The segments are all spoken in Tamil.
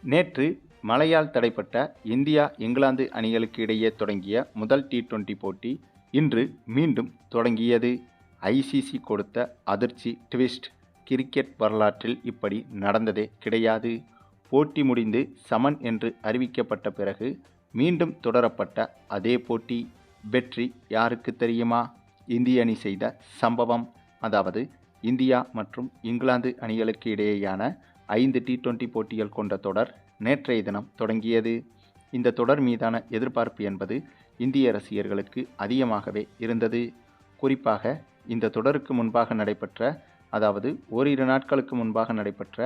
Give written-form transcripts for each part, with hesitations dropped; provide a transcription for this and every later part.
நேற்று மழையால் தடைப்பட்ட இந்தியா இங்கிலாந்து அணிகளுக்கு இடையே தொடங்கிய முதல் T20 போட்டி இன்று மீண்டும் தொடங்கியது. ஐசிசி கொடுத்த அதிர்ச்சி ட்விஸ்ட். கிரிக்கெட் வரலாற்றில் இப்படி நடந்ததே கிடையாது. போட்டி முடிந்து சமன் என்று அறிவிக்கப்பட்ட பிறகு மீண்டும் தொடரப்பட்ட அதே போட்டி. வெற்றி யாருக்கு தெரியுமா? இந்திய அணி செய்த சம்பவம். அதாவது இந்தியா மற்றும் இங்கிலாந்து அணிகளுக்கு இடையேயான 5 T20 போட்டிகள் கொண்ட தொடர் நேற்றைய தினம் தொடங்கியது. இந்த தொடர் மீதான எதிர்பார்ப்பு என்பது இந்திய ரசிகர்களுக்கு அதிகமாகவே இருந்தது. குறிப்பாக இந்த தொடருக்கு முன்பாக நடைபெற்ற, அதாவது ஓரிரு நாட்களுக்கு முன்பாக நடைபெற்ற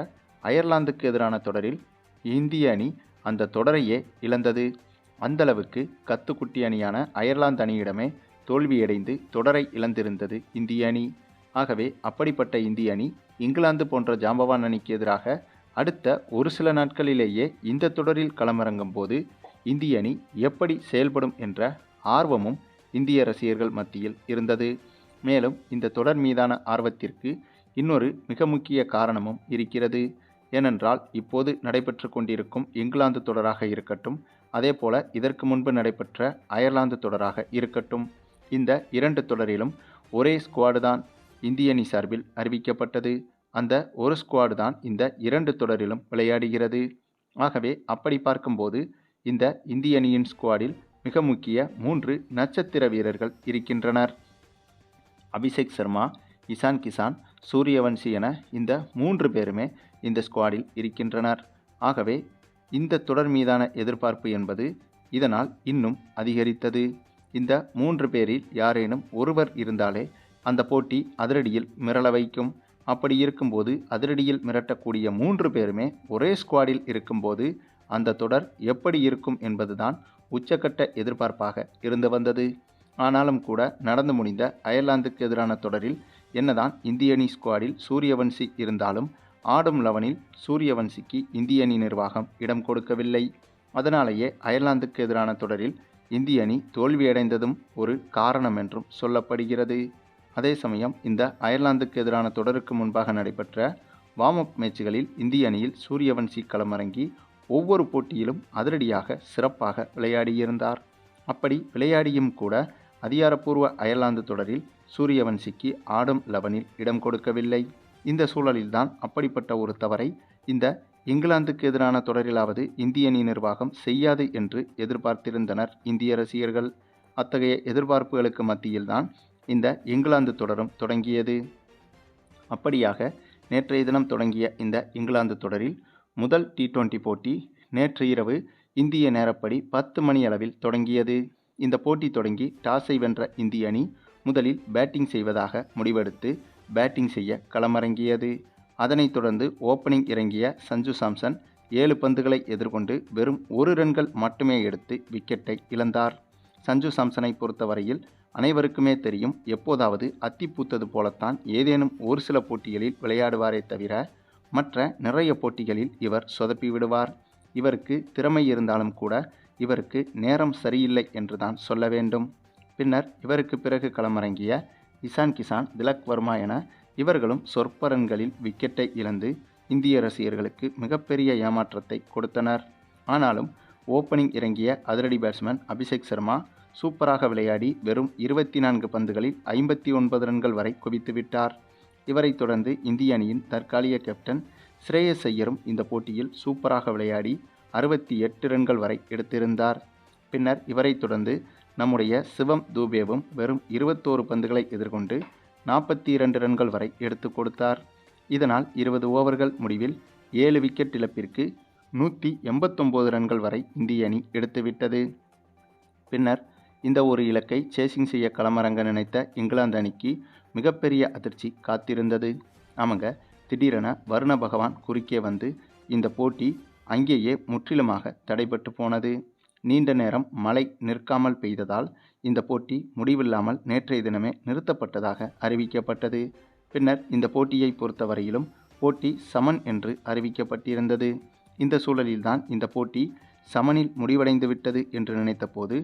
அயர்லாந்துக்கு எதிரான தொடரில் இந்திய அணி அந்த தொடரையே இழந்தது. அந்தளவுக்கு கத்துக்குட்டி அணியான அயர்லாந்து அணியிடமே தோல்வியடைந்து தொடரை இழந்திருந்தது இந்திய அணி. ஆகவே அப்படிப்பட்ட இந்திய அணி இங்கிலாந்து போன்ற ஜாம்பவான் அணிக்கு எதிராக அடுத்த ஒரு சில நாட்களிலேயே இந்த தொடரில் களமிறங்கும் போது இந்திய அணி எப்படி செயல்படும் என்ற ஆர்வமும் இந்திய ரசிகர்கள் மத்தியில் இருந்தது. மேலும் இந்த தொடர் மீதான ஆர்வத்திற்கு இன்னொரு மிக முக்கிய காரணமும் இருக்கிறது. ஏனென்றால் இப்போது நடைபெற்று கொண்டிருக்கும் இங்கிலாந்து தொடராக இருக்கட்டும், அதேபோல இதற்கு முன்பு நடைபெற்ற அயர்லாந்து தொடராக இருக்கட்டும், இந்த 2 தொடரிலும் ஒரே ஸ்குவாடு தான் இந்திய அணி சார்பில் அறிவிக்கப்பட்டது. அந்த ஒரு ஸ்குவாடு தான் இந்த 2 தொடரிலும் விளையாடுகிறது. ஆகவே அப்படி பார்க்கும்போது இந்த இந்திய அணியின் ஸ்குவாடில் மிக முக்கிய 3 நட்சத்திர வீரர்கள் இருக்கின்றனர். அபிஷேக் சர்மா, இசான் கிசான், சூரியவன்சி என இந்த 3 பேருமே இந்த ஸ்குவாடில் இருக்கின்றனர். ஆகவே இந்த தொடர் மீதான எதிர்பார்ப்பு என்பது இதனால் இன்னும் அதிகரித்தது. இந்த 3 பேரில் யாரேனும் ஒருவர் இருந்தாலே அந்த போட்டி அதிரடியில் மிரள வைக்கும். அப்படி இருக்கும்போது அதிரடியில் மிரட்டக்கூடிய 3 பேருமே ஒரே ஸ்குவாடில் இருக்கும்போது அந்த தொடர் எப்படி இருக்கும் என்பதுதான் உச்சக்கட்ட எதிர்பார்ப்பாக இருந்து வந்தது. ஆனாலும் கூட நடந்து முடிந்த அயர்லாந்துக்கு எதிரான தொடரில் என்னதான் இந்திய அணி ஸ்குவாடில் சூரியவன்சி இருந்தாலும் ஆடும் லெவனில் சூரியவன்சிக்கு இந்திய அணி நிர்வாகம் இடம் கொடுக்கவில்லை. அதனாலேயே அயர்லாந்துக்கு எதிரான தொடரில் இந்திய அணி தோல்வியடைந்ததும் ஒரு காரணம் என்றும் சொல்லப்படுகிறது. அதே சமயம் இந்த அயர்லாந்துக்கு எதிரான தொடருக்கு முன்பாக நடைபெற்ற வார்ம் அப் மேட்சுகளில் இந்திய அணியில் சூரியவன்சி களமிறங்கி ஒவ்வொரு போட்டியிலும் அதிரடியாக சிறப்பாக விளையாடியிருந்தார். அப்படி விளையாடியும் கூட அதிகாரப்பூர்வ அயர்லாந்து தொடரில் சூரியவன்சிக்கு ஆடும் லெவனில் இடம் கொடுக்கவில்லை. இந்த சூழலில்தான் அப்படிப்பட்ட ஒரு தவறை இந்த இங்கிலாந்துக்கு எதிரான தொடரிலாவது இந்திய அணி நிர்வாகம் செய்யாது என்று எதிர்பார்த்திருந்தனர் இந்திய ரசிகர்கள். அத்தகைய எதிர்பார்ப்புகளுக்கு மத்தியில்தான் இந்த இங்கிலாந்து தொடரும் தொடங்கியது. அப்படியாக நேற்றைய தினம் தொடங்கிய இந்த இங்கிலாந்து தொடரில் முதல் T20 போட்டி நேற்று இரவு இந்திய நேரப்படி 10 மணி அளவில் தொடங்கியது. இந்த போட்டி தொடங்கி டாஸை வென்ற இந்திய அணி முதலில் பேட்டிங் செய்வதாக முடிவெடுத்து பேட்டிங் செய்ய களமிறங்கியது. அதனைத் தொடர்ந்து ஓப்பனிங் இறங்கிய சஞ்சு சாம்சன் 7 பந்துகளை எதிர்கொண்டு வெறும் 1 ரன்கள் மட்டுமே எடுத்து விக்கெட்டை இழந்தார். சஞ்சு சாம்சனை பொறுத்தவரையில் அனைவருக்குமே தெரியும், எப்போதாவது அத்தி பூத்தது போலத்தான் ஏதேனும் ஒரு சில போட்டிகளில் விளையாடுவாரே தவிர மற்ற நிறைய போட்டிகளில் இவர் சொதப்பி விடுவார். இவருக்கு திறமை இருந்தாலும் கூட இவருக்கு நேரம் சரியில்லை என்றுதான் சொல்ல வேண்டும். பின்னர் இவருக்கு பிறகு களமிறங்கிய இசான் கிசான், திலக் வர்மா என இவர்களும் சொற்ப ரன்களில் விக்கெட்டை இழந்து இந்திய ரசிகர்களுக்கு மிகப்பெரிய ஏமாற்றத்தை கொடுத்தனர். ஆனாலும் ஓப்பனிங் இறங்கிய அதிரடி பேட்ஸ்மேன் அபிஷேக் சர்மா சூப்பராக விளையாடி வெறும் 24 பந்துகளில் 59 ரன்கள் வரை குவித்துவிட்டார். இவரை தொடர்ந்து இந்திய அணியின் தற்காலிக கேப்டன் ஸ்ரேயஸ் ஐயரும் இந்த போட்டியில் சூப்பராக விளையாடி 68 ரன்கள் வரை எடுத்திருந்தார். பின்னர் இவரை தொடர்ந்து நம்முடைய சிவம் தூபேவும் வெறும் 21 பந்துகளை எதிர்கொண்டு 42 ரன்கள் வரை எடுத்து கொடுத்தார். இதனால் 20 ஓவர்கள் முடிவில் 7 விக்கெட் இழப்பிற்கு 189 ரன்கள் வரை இந்திய அணி எடுத்துவிட்டது. பின்னர் இந்த ஒரு இலக்கை சேசிங் செய்ய களமிறங்க நினைத்த இங்கிலாந்து அணிக்கு மிகப்பெரிய அதிர்ச்சி காத்திருந்தது. ஆமாங்க, திடீரென வருண பகவான் குறுக்கே வந்து இந்த போட்டி அங்கேயே முற்றிலுமாக தடைபட்டு போனது. நீண்ட நேரம் மழை நிற்காமல் பெய்ததால் இந்த போட்டி முடிவில்லாமல் நேற்றைய தினமே நிறுத்தப்பட்டதாக அறிவிக்கப்பட்டது. பின்னர் இந்த போட்டியை பொறுத்தவரையிலும் போட்டி சமன் என்று அறிவிக்கப்பட்டிருந்தது. இந்த சூழலில்தான் இந்த போட்டி சமனில் முடிவடைந்து விட்டது என்று நினைத்த போது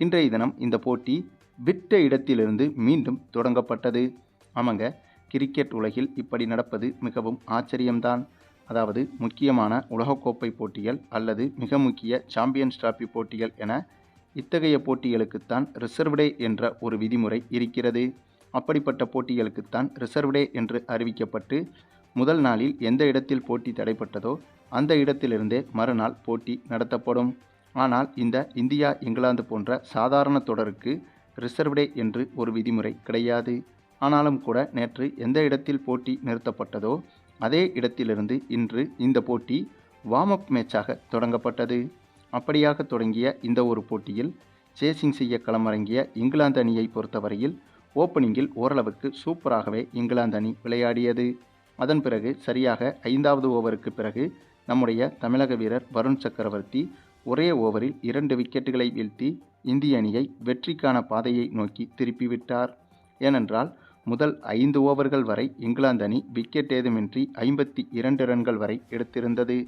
இன்றைய தினம் இந்த போட்டி விட்ட இடத்திலிருந்து மீண்டும் தொடங்கப்பட்டது. ஆமாங்க, கிரிக்கெட் உலகில் இப்படி நடப்பது மிகவும் ஆச்சரியம்தான். அதாவது முக்கியமான உலகக்கோப்பை போட்டிகள் அல்லது மிக முக்கிய சாம்பியன்ஸ் டிராபி போட்டிகள் என இத்தகைய போட்டிகளுக்குத்தான் ரிசர்வ் டே என்ற ஒரு விதிமுறை இருக்கிறது. அப்படிப்பட்ட போட்டிகளுக்குத்தான் ரிசர்வ் டே என்று அறிவிக்கப்பட்டு முதல் நாளில் எந்த இடத்தில் போட்டி தடைப்பட்டதோ அந்த இடத்திலிருந்தே மறுநாள் போட்டி நடத்தப்படும். ஆனால் இந்த இந்தியா இங்கிலாந்து போன்ற சாதாரண தொடருக்கு ரிசர்வ் டே என்று ஒரு விதிமுறை கிடையாது. ஆனாலும் கூட நேற்று எந்த இடத்தில் போட்டி நிறுத்தப்பட்டதோ அதே இடத்திலிருந்து இன்று இந்த போட்டி வார்ம் அப் மேட்சாக தொடங்கப்பட்டது. அப்படியாக தொடங்கிய இந்த ஒரு போட்டியில் சேசிங் செய்ய களமிறங்கிய இங்கிலாந்து அணியை பொறுத்தவரையில் ஓப்பனிங்கில் ஓரளவுக்கு சூப்பராகவே இங்கிலாந்து அணி விளையாடியது. அதன் பிறகு சரியாக 5வது ஓவருக்கு பிறகு நம்முடைய தமிழக வீரர் வருண் சக்கரவர்த்தி ஒரே ஓவரில் 2 விக்கெட்டுகளை வீழ்த்தி இந்திய அணியை வெற்றிக்கான பாதையை நோக்கி திருப்பிவிட்டார். ஏனென்றால் முதல் 5 ஓவர்கள் வரை இங்கிலாந்து அணி விக்கெட் ஏதுமின்றி 52 ரன்கள் வரை எடுத்திருந்தது.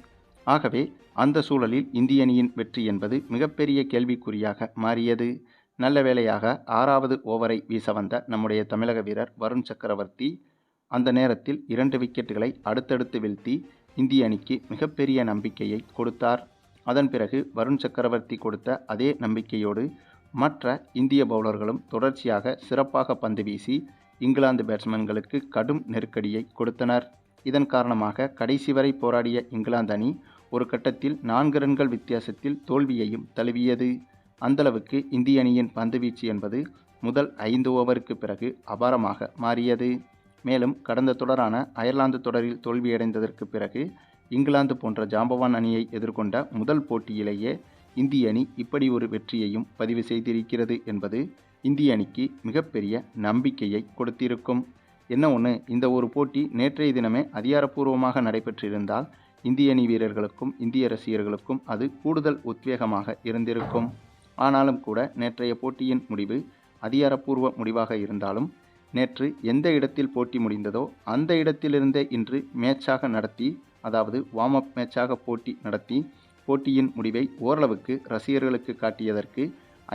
ஆகவே அந்த சூழலில் இந்திய அணியின் வெற்றி என்பது மிகப்பெரிய கேள்விக்குறியாக மாறியது. நல்ல வேளையாக 6வது ஓவரை வீச வந்த நம்முடைய தமிழக வீரர் வருண் சக்கரவர்த்தி அந்த நேரத்தில் 2 விக்கெட்டுகளை அடுத்தடுத்து வீழ்த்தி இந்திய அணிக்கு மிகப்பெரிய நம்பிக்கையை கொடுத்தார். அதன் பிறகு வருண் சக்கரவர்த்தி கொடுத்த அதே நம்பிக்கையோடு மற்ற இந்திய பவுலர்களும் தொடர்ச்சியாக சிறப்பாக பந்து வீசி இங்கிலாந்து பேட்ஸ்மேன்களுக்கு கடும் நெருக்கடியை கொடுத்தனர். இதன் காரணமாக கடைசி வரை போராடிய இங்கிலாந்து அணி ஒரு கட்டத்தில் 4 ரன்கள் வித்தியாசத்தில் தோல்வியையும் தழுவியது. அந்தளவுக்கு இந்திய அணியின் பந்துவீச்சு என்பது முதல் 5 ஓவருக்கு பிறகு அபாரமாக மாறியது. மேலும் கடந்த தொடரான அயர்லாந்து தொடரில் தோல்வியடைந்ததற்கு பிறகு இங்கிலாந்து போன்ற ஜாம்பவான் அணியை எதிர்கொண்ட முதல் போட்டியிலேயே இந்திய அணி இப்படி ஒரு வெற்றியையும் பதிவு செய்திருக்கிறது என்பது இந்திய அணிக்கு மிகப்பெரிய நம்பிக்கையை கொடுத்திருக்கும். என்ன ஒன்று, இந்த ஒரு போட்டி நேற்றைய தினமே அதிகாரப்பூர்வமாக நடைபெற்றிருந்தால் இந்திய அணி வீரர்களுக்கும் இந்திய ரசிகர்களுக்கும் அது கூடுதல் உத்வேகமாக இருந்திருக்கும். ஆனாலும் கூட நேற்றைய போட்டியின் முடிவு அதிகாரப்பூர்வ முடிவாக இருந்தாலும் நேற்று எந்த இடத்தில் போட்டி முடிந்ததோ அந்த இடத்திலிருந்தே இன்று மேட்சாக நடத்தி, அதாவது வார்ம் அப் மேட்சாக போட்டி நடத்தி போட்டியின் முடிவை ஓரளவுக்கு ரசிகர்களுக்கு காட்டியதற்கு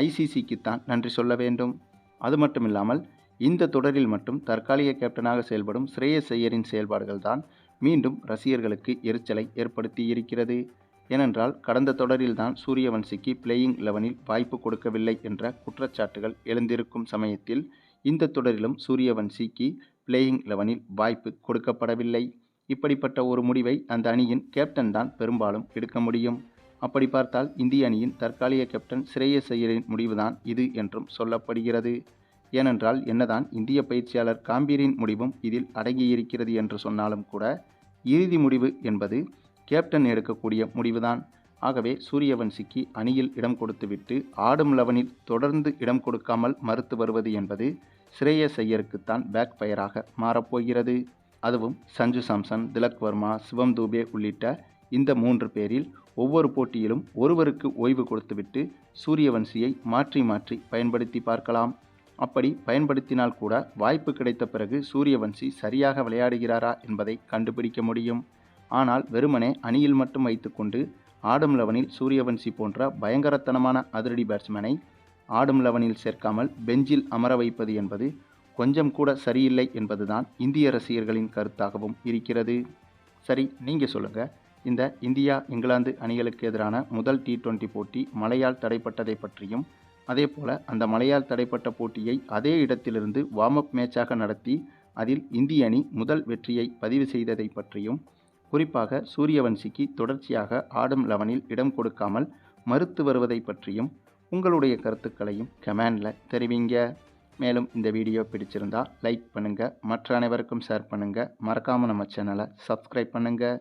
ஐசிசிக்குத்தான் நன்றி சொல்ல வேண்டும். அது மட்டுமில்லாமல் இந்த தொடரில் மட்டும் தற்காலிக கேப்டனாக செயல்படும் ஸ்ரேயஸ் ஐயரின் செயல்பாடுகள்தான் மீண்டும் ரசிகர்களுக்கு எரிச்சலை ஏற்படுத்தி இருக்கிறது. ஏனென்றால் கடந்த தொடரில்தான் சூரியவன்சிக்கு பிளேயிங் 11இல் வாய்ப்பு கொடுக்கவில்லை என்ற குற்றச்சாட்டுகள் எழுந்திருக்கும் சமயத்தில் இந்த தொடரிலும் சூரியவன்சிக்கு பிளேயிங் 11இல் வாய்ப்பு கொடுக்கப்படவில்லை. இப்படிப்பட்ட ஒரு முடிவை அந்த அணியின் கேப்டன் தான் பெரும்பாலும் எடுக்க முடியும். அப்படி பார்த்தால் இந்திய அணியின் தற்காலிக கேப்டன் ஸ்ரேயஸ் ஐயரின் முடிவுதான் இது என்றும் சொல்லப்படுகிறது. ஏனென்றால் என்னதான் இந்திய பயிற்சியாளர் காம்பீரின் முடிவும் இதில் அடங்கியிருக்கிறது என்று சொன்னாலும் கூட இறுதி முடிவு என்பது கேப்டன் எடுக்கக்கூடிய முடிவுதான். ஆகவே சூரியவன்சிக்கு அணியில் இடம் கொடுத்துவிட்டு ஆடும் 11இல் தொடர்ந்து இடம் கொடுக்காமல் மறுத்து வருவது என்பது ஸ்ரேயஸ் ஐயருக்குத்தான் பேக் ஃபயராக மாறப்போகிறது. அதுவும் சஞ்சு சாம்சன், திலக் வர்மா, சிவம் தூபே உள்ளிட்ட இந்த 3 பேரில் ஒவ்வொரு போட்டியிலும் ஒருவருக்கு ஓய்வு கொடுத்துவிட்டு சூரியவன்சியை மாற்றி மாற்றி பயன்படுத்தி பார்க்கலாம். அப்படி பயன்படுத்தினால் கூட வாய்ப்பு கிடைத்த பிறகு சூரியவன்சி சரியாக விளையாடுகிறாரா என்பதை கண்டுபிடிக்க முடியும். ஆனால் வெறுமனே அணியில் மட்டும் வைத்துக்கொண்டு ஆடும் 11இல் சூரியவன்சி போன்ற பயங்கரத்தனமான அதிரடி பேட்ஸ்மேனை ஆடும் 11இல் சேர்க்காமல் பெஞ்சில் அமர வைப்பது என்பது கொஞ்சம் கூட சரியில்லை என்பதுதான் இந்திய ரசிகர்களின் கருத்தாகவும் இருக்கிறது. சரி, நீங்கள் சொல்லுங்கள், இந்த இந்தியா இங்கிலாந்து அணிகளுக்கு எதிரான முதல் T20 போட்டி மழையால் தடைப்பட்டதை பற்றியும், அதே போல் அந்த மழையால் தடைப்பட்ட போட்டியை அதே இடத்திலிருந்து வார்ம் அப் மேட்சாக நடத்தி அதில் இந்திய அணி முதல் வெற்றியை பதிவு செய்ததை பற்றியும், குறிப்பாக சூரியவன்சிக்கு தொடர்ச்சியாக ஆடும் 11இல் இடம் கொடுக்காமல் மறுத்து வருவதை பற்றியும் உங்களுடைய கருத்துக்களையும் கமெண்டில் தெரிவிங்க. மேலும் இந்த வீடியோ பிடிச்சிருந்தால் லைக் பண்ணுங்கள், மற்ற அனைவருக்கும் ஷேர் பண்ணுங்கள், மறக்காமல் நம்ம சேனலை சப்ஸ்கிரைப் பண்ணுங்கள்.